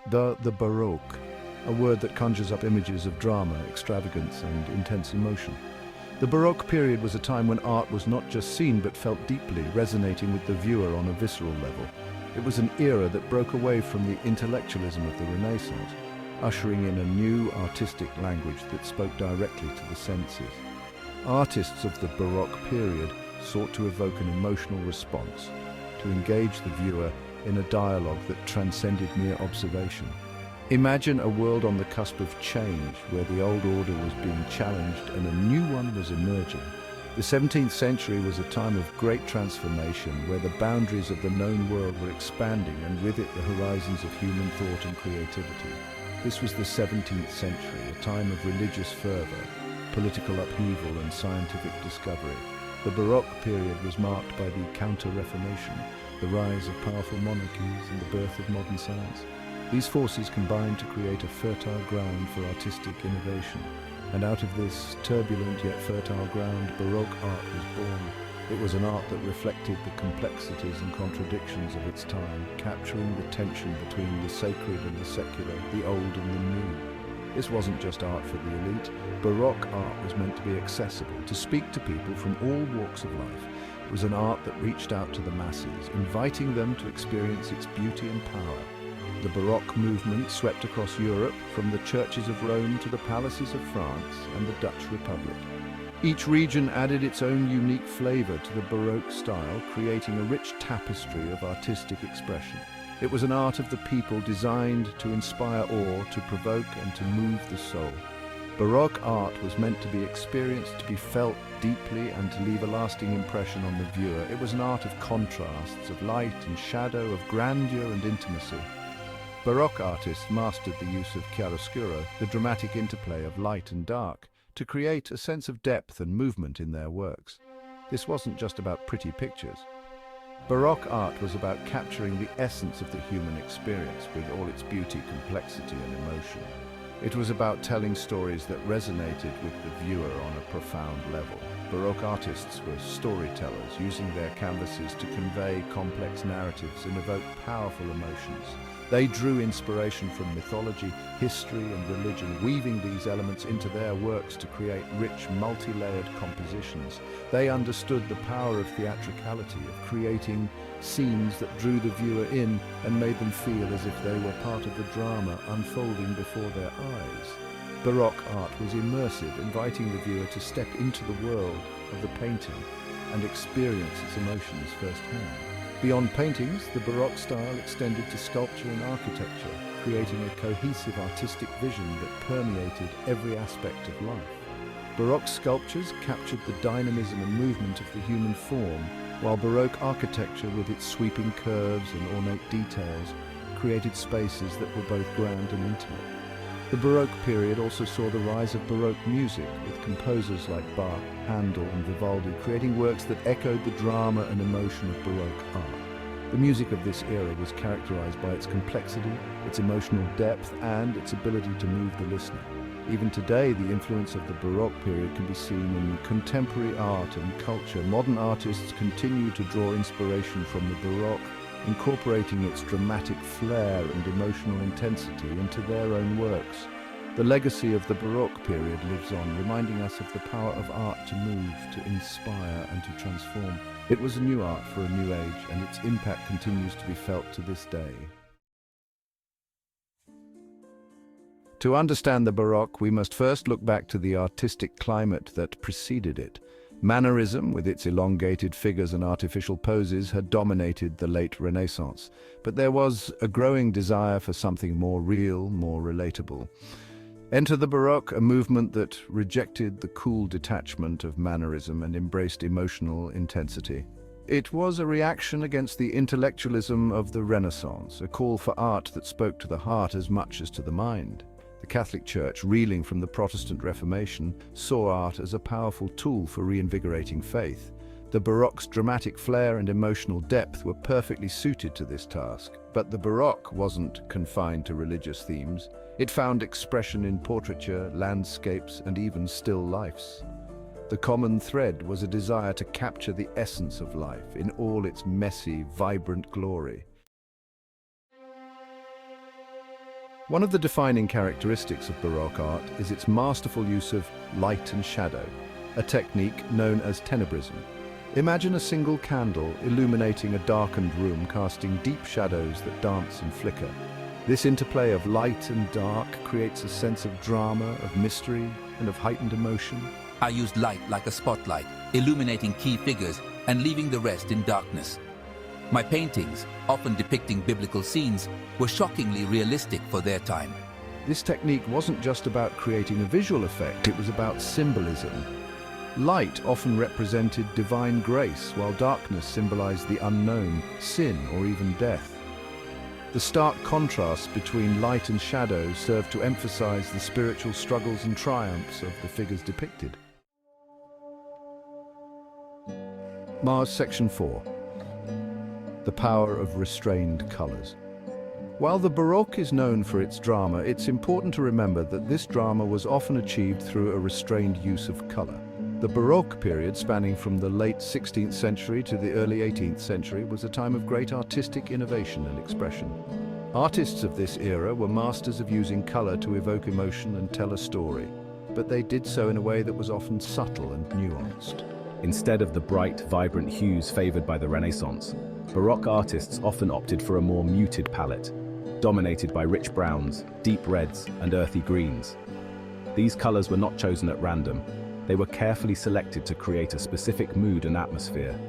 The Baroque, a word that conjures up images of drama, extravagance, and intense emotion. The Baroque period was a time when art was not just seen but felt deeply, resonating with the viewer on a visceral level. It was an era that broke away from the intellectualism of the Renaissance, ushering in a new artistic language that spoke directly to the senses. Artists of the Baroque period sought to evoke an emotional response, to engage the viewer in a dialogue that transcended mere observation. Imagine a world on the cusp of change, where the old order was being challenged and a new one was emerging. The 17th century was a time of great transformation, where the boundaries of the known world were expanding and with it the horizons of human thought and creativity. This was the 17th century, a time of religious fervor, political upheaval and scientific discovery. The Baroque period was marked by the Counter-Reformation, the rise of powerful monarchies and the birth of modern science. These forces combined to create a fertile ground for artistic innovation. And out of this turbulent yet fertile ground, Baroque art was born. It was an art that reflected the complexities and contradictions of its time, capturing the tension between the sacred and the secular, the old and the new. This wasn't just art for the elite. Baroque art was meant to be accessible, to speak to people from all walks of life. It was an art that reached out to the masses, inviting them to experience its beauty and power. The Baroque movement swept across Europe, from the churches of Rome to the palaces of France and the Dutch Republic. Each region added its own unique flavor to the Baroque style, creating a rich tapestry of artistic expression. It was an art of the people designed to inspire awe, to provoke and to move the soul. Baroque art was meant to be experienced, to be felt deeply and to leave a lasting impression on the viewer. It was an art of contrasts, of light and shadow, of grandeur and intimacy. Baroque artists mastered the use of chiaroscuro, the dramatic interplay of light and dark, to create a sense of depth and movement in their works. This wasn't just about pretty pictures. Baroque art was about capturing the essence of the human experience with all its beauty, complexity and emotion. It was about telling stories that resonated with the viewer on a profound level. Baroque artists were storytellers, using their canvases to convey complex narratives and evoke powerful emotions. They drew inspiration from mythology, history and religion, weaving these elements into their works to create rich, multi-layered compositions. They understood the power of theatricality, of creating scenes that drew the viewer in and made them feel as if they were part of the drama unfolding before their eyes. Baroque art was immersive, inviting the viewer to step into the world of the painting and experience its emotions firsthand. Beyond paintings, the Baroque style extended to sculpture and architecture, creating a cohesive artistic vision that permeated every aspect of life. Baroque sculptures captured the dynamism and movement of the human form, while Baroque architecture, with its sweeping curves and ornate details, created spaces that were both grand and intimate. The Baroque period also saw the rise of Baroque music, with composers like Bach, Handel and Vivaldi creating works that echoed the drama and emotion of Baroque art. The music of this era was characterized by its complexity, its emotional depth and its ability to move the listener. Even today, the influence of the Baroque period can be seen in contemporary art and culture. Modern artists continue to draw inspiration from the Baroque, incorporating its dramatic flair and emotional intensity into their own works. The legacy of the Baroque period lives on, reminding us of the power of art to move, to inspire and to transform. It was a new art for a new age, and its impact continues to be felt to this day. To understand the Baroque, we must first look back to the artistic climate that preceded it. Mannerism, with its elongated figures and artificial poses, had dominated the late Renaissance, but there was a growing desire for something more real, more relatable. Enter the Baroque, a movement that rejected the cool detachment of Mannerism and embraced emotional intensity. It was a reaction against the intellectualism of the Renaissance, a call for art that spoke to the heart as much as to the mind. The Catholic Church, reeling from the Protestant Reformation, saw art as a powerful tool for reinvigorating faith. The Baroque's dramatic flair and emotional depth were perfectly suited to this task. But the Baroque wasn't confined to religious themes. It found expression in portraiture, landscapes, and even still lifes. The common thread was a desire to capture the essence of life in all its messy, vibrant glory. One of the defining characteristics of Baroque art is its masterful use of light and shadow, a technique known as tenebrism. Imagine a single candle illuminating a darkened room, casting deep shadows that dance and flicker. This interplay of light and dark creates a sense of drama, of mystery, and of heightened emotion. I used light like a spotlight, illuminating key figures and leaving the rest in darkness. My paintings, often depicting biblical scenes, were shockingly realistic for their time. This technique wasn't just about creating a visual effect, it was about symbolism. Light often represented divine grace, while darkness symbolized the unknown, sin, or even death. The stark contrast between light and shadow served to emphasize the spiritual struggles and triumphs of the figures depicted. Mars Section 4. The power of restrained colors. While the Baroque is known for its drama, it's important to remember that this drama was often achieved through a restrained use of color. The Baroque period, spanning from the late 16th century to the early 18th century, was a time of great artistic innovation and expression. Artists of this era were masters of using color to evoke emotion and tell a story, but they did so in a way that was often subtle and nuanced. Instead of the bright, vibrant hues favored by the Renaissance, Baroque artists often opted for a more muted palette, dominated by rich browns, deep reds, and earthy greens. These colors were not chosen at random. They were carefully selected to create a specific mood and atmosphere.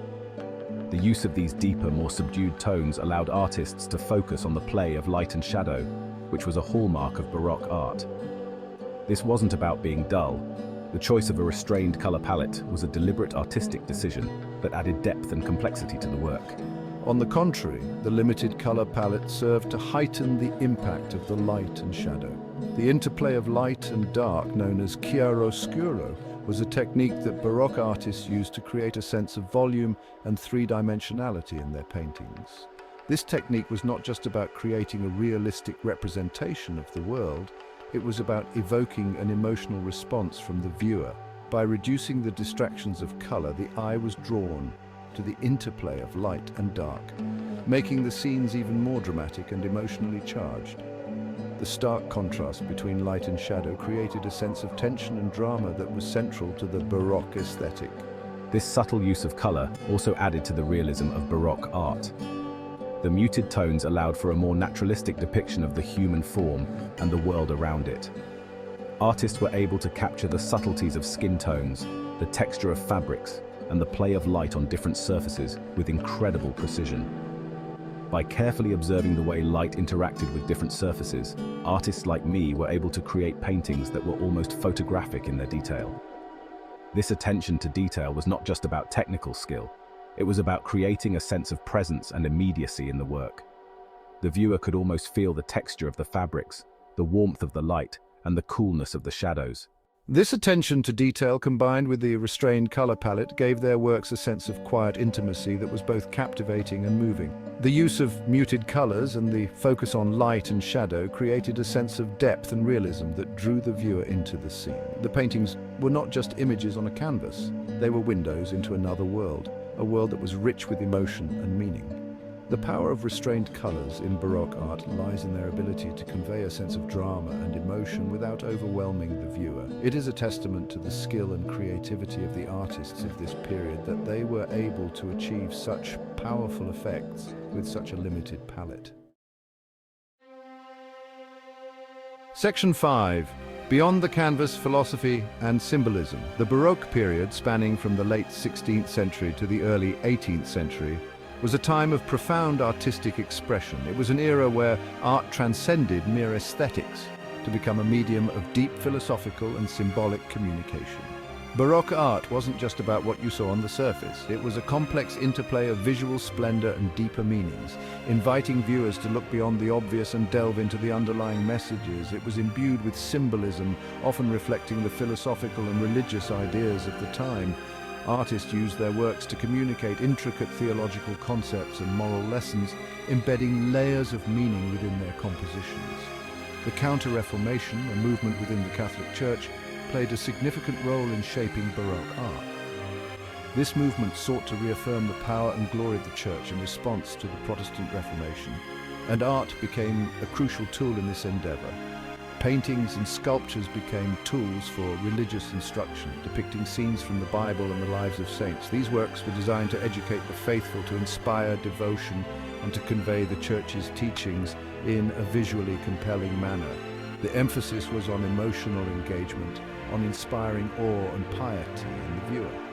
The use of these deeper, more subdued tones allowed artists to focus on the play of light and shadow, which was a hallmark of Baroque art. This wasn't about being dull. The choice of a restrained color palette was a deliberate artistic decision that added depth and complexity to the work. On the contrary, the limited color palette served to heighten the impact of the light and shadow. The interplay of light and dark, known as chiaroscuro, was a technique that Baroque artists used to create a sense of volume and three-dimensionality in their paintings. This technique was not just about creating a realistic representation of the world, it was about evoking an emotional response from the viewer. By reducing the distractions of color, the eye was drawn to the interplay of light and dark, making the scenes even more dramatic and emotionally charged. The stark contrast between light and shadow created a sense of tension and drama that was central to the Baroque aesthetic. This subtle use of color also added to the realism of Baroque art. The muted tones allowed for a more naturalistic depiction of the human form and the world around it. Artists were able to capture the subtleties of skin tones, the texture of fabrics, and the play of light on different surfaces with incredible precision. By carefully observing the way light interacted with different surfaces, artists like me were able to create paintings that were almost photographic in their detail. This attention to detail was not just about technical skill, it was about creating a sense of presence and immediacy in the work. The viewer could almost feel the texture of the fabrics, the warmth of the light, and the coolness of the shadows. This attention to detail, combined with the restrained color palette, gave their works a sense of quiet intimacy that was both captivating and moving. The use of muted colors and the focus on light and shadow created a sense of depth and realism that drew the viewer into the scene. The paintings were not just images on a canvas, they were windows into another world, a world that was rich with emotion and meaning. The power of restrained colors in Baroque art lies in their ability to convey a sense of drama and emotion without overwhelming the viewer. It is a testament to the skill and creativity of the artists of this period that they were able to achieve such powerful effects with such a limited palette. Section 5. Beyond the canvas, philosophy and symbolism. The Baroque period, spanning from the late 16th century to the early 18th century, was a time of profound artistic expression. It was an era where art transcended mere aesthetics to become a medium of deep philosophical and symbolic communication. Baroque art wasn't just about what you saw on the surface. It was a complex interplay of visual splendor and deeper meanings, inviting viewers to look beyond the obvious and delve into the underlying messages. It was imbued with symbolism, often reflecting the philosophical and religious ideas of the time. Artists used their works to communicate intricate theological concepts and moral lessons, embedding layers of meaning within their compositions. The Counter-Reformation, a movement within the Catholic Church, played a significant role in shaping Baroque art. This movement sought to reaffirm the power and glory of the Church in response to the Protestant Reformation, and art became a crucial tool in this endeavor. Paintings and sculptures became tools for religious instruction, depicting scenes from the Bible and the lives of saints. These works were designed to educate the faithful, to inspire devotion, and to convey the Church's teachings in a visually compelling manner. The emphasis was on emotional engagement, on inspiring awe and piety in the viewer.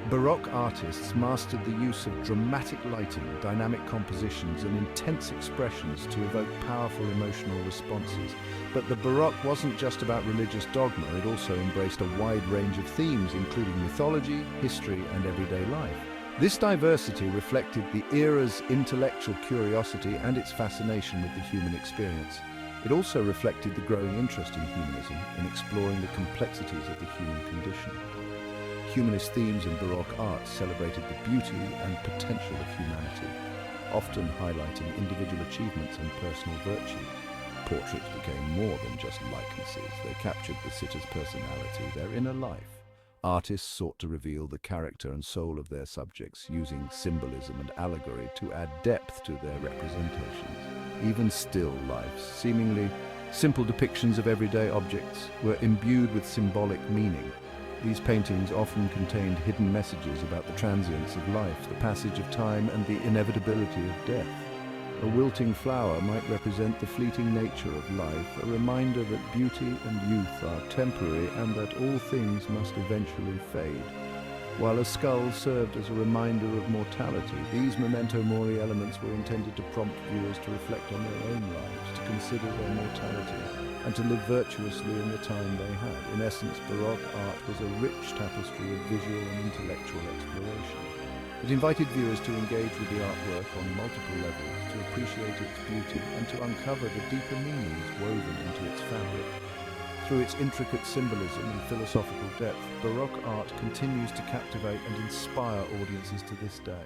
Baroque artists mastered the use of dramatic lighting, dynamic compositions, and intense expressions to evoke powerful emotional responses. But the Baroque wasn't just about religious dogma, it also embraced a wide range of themes, including mythology, history, and everyday life. This diversity reflected the era's intellectual curiosity and its fascination with the human experience. It also reflected the growing interest in humanism, in exploring the complexities of the human condition. Humanist themes in Baroque art celebrated the beauty and potential of humanity, often highlighting individual achievements and personal virtue. Portraits became more than just likenesses. They captured the sitter's personality, their inner life. Artists sought to reveal the character and soul of their subjects, using symbolism and allegory to add depth to their representations. Even still lifes, seemingly simple depictions of everyday objects, were imbued with symbolic meaning. These paintings often contained hidden messages about the transience of life, the passage of time, and the inevitability of death. A wilting flower might represent the fleeting nature of life, a reminder that beauty and youth are temporary and that all things must eventually fade. While a skull served as a reminder of mortality, these memento mori elements were intended to prompt viewers to reflect on their own lives, to consider their mortality, and to live virtuously in the time they had. In essence, Baroque art was a rich tapestry of visual and intellectual exploration. It invited viewers to engage with the artwork on multiple levels, to appreciate its beauty, and to uncover the deeper meanings woven into its fabric. Through its intricate symbolism and philosophical depth, Baroque art continues to captivate and inspire audiences to this day.